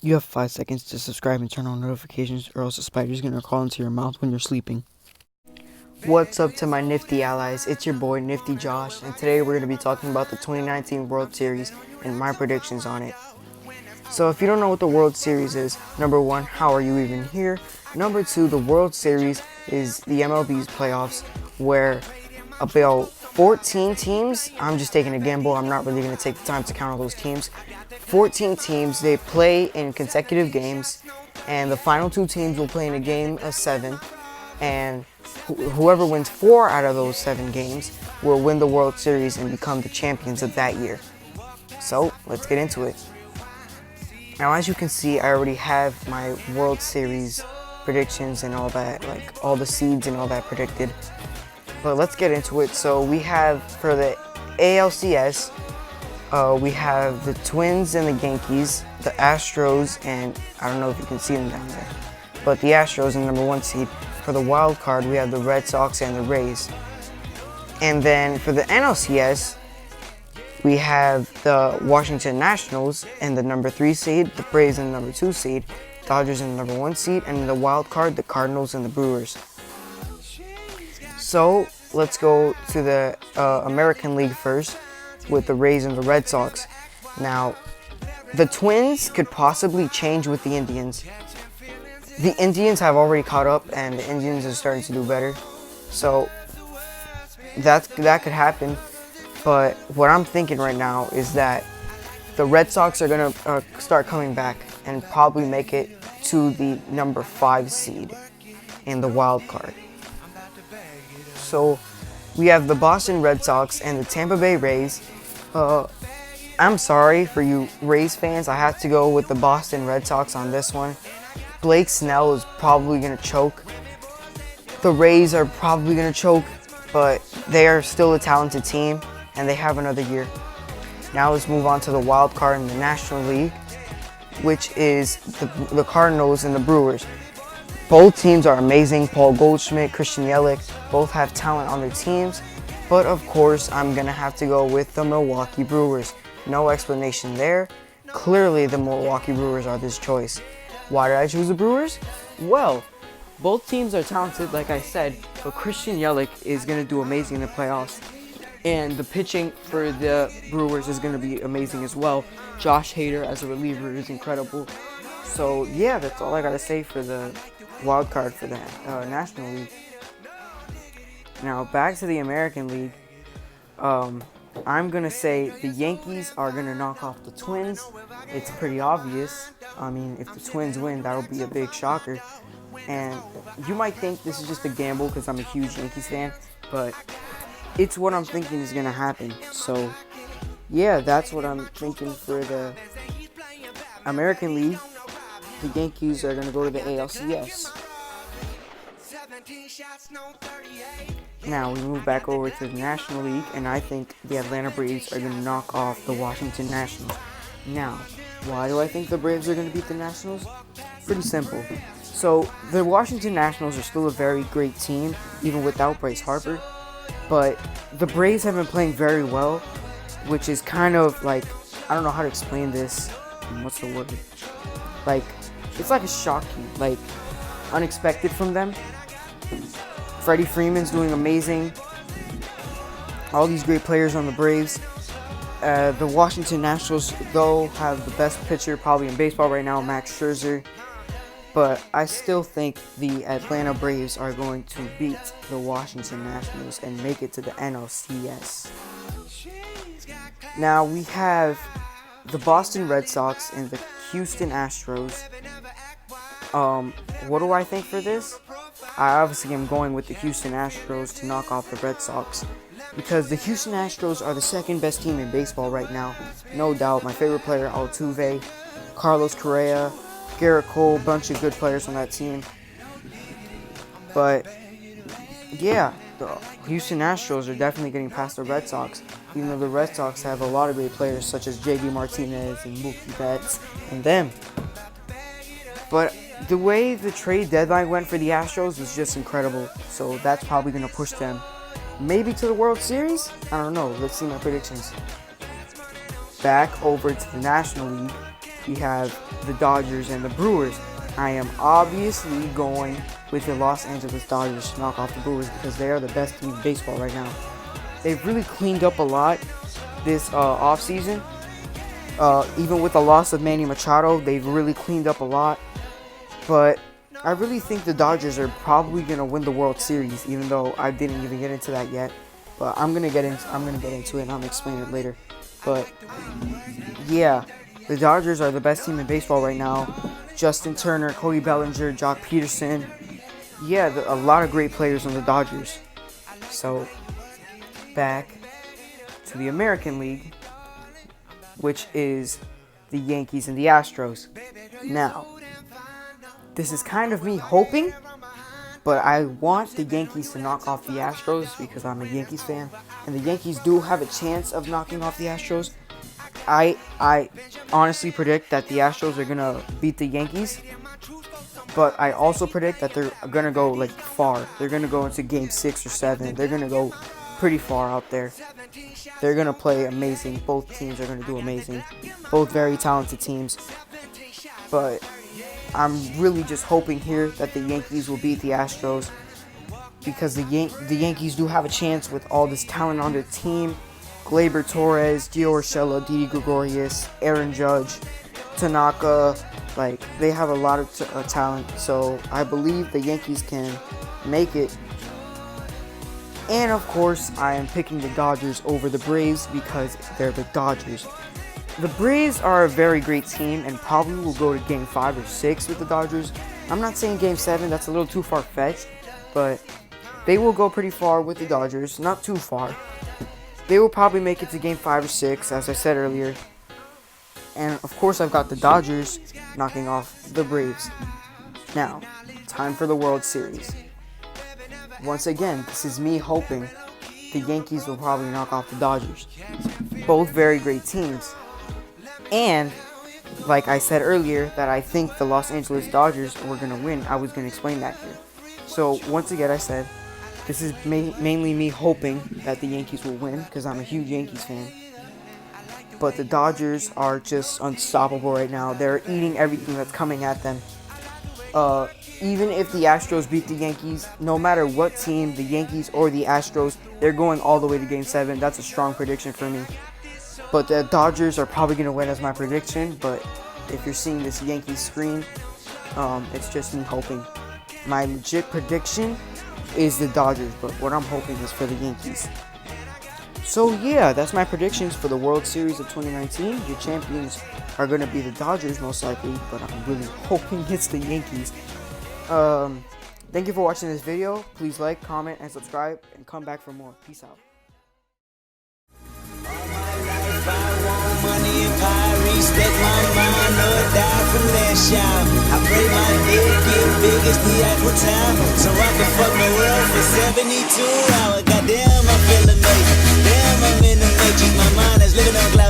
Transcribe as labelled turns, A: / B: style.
A: You have 5 seconds to subscribe and turn on notifications, or else a spider's gonna crawl into your mouth when you're sleeping. What's up to my nifty allies? It's your boy Nifty Josh, and today we're going to be talking about the 2019 World Series and my predictions on it. So if you don't know what the World Series is, number one, how are you even here? Number two, the World Series is the MLB's playoffs where about 14 teams, I'm just taking a gamble, I'm not really going to take the time to count all those teams. 14 teams, they play in consecutive games, and the final two teams will play in a game of 7, and whoever wins 4 out of those 7 games will win the World Series and become the champions of that year. So let's get into it. Now, as you can see, I already have my World Series predictions and all that, like all the seeds and all that predicted. But let's get into it. So we have, for the ALCS, we have the Twins and the Yankees, the Astros, and I don't know if you can see them down there, but the Astros in the number 1 seed. For the wild card, we have the Red Sox and the Rays. And then for the NLCS, we have the Washington Nationals and the number 3 seed, the Braves and the number 2 seed, Dodgers in the number 1 seed, and in the wild card, the Cardinals and the Brewers. So let's go to the American League first with the Rays and the Red Sox. Now, the Twins could possibly change with the Indians. The Indians have already caught up, and the Indians are starting to do better. So that could happen. But what I'm thinking right now is that the Red Sox are going to start coming back and probably make it to the number 5 seed in the wild card. So we have the Boston Red Sox and the Tampa Bay Rays. I'm sorry for you Rays fans. I have to go with the Boston Red Sox on this one. Blake Snell is probably going to choke. The Rays are probably going to choke, but they are still a talented team, and they have another year. Now let's move on to the wild card in the National League, which is the Cardinals and the Brewers. Both teams are amazing. Paul Goldschmidt, Christian Yelich, both have talent on their teams, but of course I'm going to have to go with the Milwaukee Brewers. No explanation there. Clearly the Milwaukee Brewers are this choice. Why did I choose the Brewers? Well, both teams are talented, like I said, but Christian Yelich is going to do amazing in the playoffs. And the pitching for the Brewers is going to be amazing as well. Josh Hader as a reliever is incredible. So, yeah, that's all I got to say for the wild card for the National League. Now, back to the American League. I'm going to say the Yankees are going to knock off the Twins. It's pretty obvious. I mean, if the Twins win, that'll be a big shocker. And you might think this is just a gamble because I'm a huge Yankees fan, but it's what I'm thinking is going to happen. So, yeah, that's what I'm thinking for the American League. The Yankees are going to go to the ALCS. Now we move back over to the National League, and I think the Atlanta Braves are going to knock off the Washington Nationals. Now, why do I think the Braves are going to beat the Nationals? Pretty simple. So, the Washington Nationals are still a very great team, even without Bryce Harper. But the Braves have been playing very well, which is kind of like, I don't know how to explain this. What's the word? Like, it's like a shocking, like, unexpected from them. Freddie Freeman's doing amazing. All these great players on the Braves. The Washington Nationals, though, have the best pitcher probably in baseball right now, Max Scherzer. But I still think the Atlanta Braves are going to beat the Washington Nationals and make it to the NLCS. Now we have the Boston Red Sox and the Houston Astros. What do I think for this? I obviously am going with the Houston Astros to knock off the Red Sox, because the Houston Astros are the second best team in baseball right now. No doubt. My favorite player, Altuve, Carlos Correa, Garrett Cole, bunch of good players on that team. But yeah, the Houston Astros are definitely getting past the Red Sox, even though the Red Sox have a lot of great players such as JD Martinez and Mookie Betts and them. But the way the trade deadline went for the Astros was just incredible. So that's probably going to push them maybe to the World Series? I don't know. Let's see my predictions. Back over to the National League. we have the Dodgers and the Brewers. I am obviously going with the Los Angeles Dodgers to knock off the Brewers because they are the best team in baseball right now. They've really cleaned up a lot this offseason. Even with the loss of Manny Machado, they've really cleaned up a lot. But I really think the Dodgers are probably going to win the World Series, even though I didn't even get into that yet. But I'm gonna get into it and I'll explain it later. But yeah, the Dodgers are the best team in baseball right now. Justin Turner, Cody Bellinger, Jock Peterson. Yeah, a lot of great players on the Dodgers. So back to the American League, which is the Yankees and the Astros. Now, this is kind of me hoping, but I want the Yankees to knock off the Astros because I'm a Yankees fan, and the Yankees do have a chance of knocking off the Astros. I honestly predict that the Astros are gonna beat the Yankees, but I also predict that they're gonna go like far. They're gonna go into Game 6 or 7. They're gonna go pretty far out there. They're gonna play amazing. Both teams are gonna do amazing. Both very talented teams, but I'm really just hoping here that the Yankees will beat the Astros because the Yankees do have a chance with all this talent on their team. Gleyber Torres, Gio Urshela, Didi Gregorius, Aaron Judge, Tanaka. Like, they have a lot of talent. So I believe the Yankees can make it. And of course, I am picking the Dodgers over the Braves because they're the Dodgers. The Braves are a very great team and probably will go to Game 5 or 6 with the Dodgers. I'm not saying Game 7, that's a little too far-fetched, but they will go pretty far with the Dodgers, not too far. They will probably make it to Game 5 or 6, as I said earlier. And of course, I've got the Dodgers knocking off the Braves. Now, time for the World Series. Once again, this is me hoping the Yankees will probably knock off the Dodgers. Both very great teams. And, like I said earlier, that I think the Los Angeles Dodgers were going to win. I was going to explain that here. So, once again, I said, this is mainly me hoping that the Yankees will win, because I'm a huge Yankees fan. But the Dodgers are just unstoppable right now. They're eating everything that's coming at them. Even if the Astros beat the Yankees, no matter what team, the Yankees or the Astros, they're going all the way to Game 7. That's a strong prediction for me. But the Dodgers are probably going to win as my prediction. But if you're seeing this Yankees screen, it's just me hoping. My legit prediction is the Dodgers, but what I'm hoping is for the Yankees. So yeah, that's my predictions for the World Series of 2019. Your champions are going to be the Dodgers most likely, but I'm really hoping it's the Yankees. Thank you for watching this video. Please like, comment, and subscribe, and come back for more. Peace out.
B: Money and power, respect my mind, or die from that shout. I pray my dick get big as the Eiffel Tower, so I can fuck the world for 72 hours. Goddamn, I feel amazing. Damn, I'm in the matrix. My mind is living on cloud.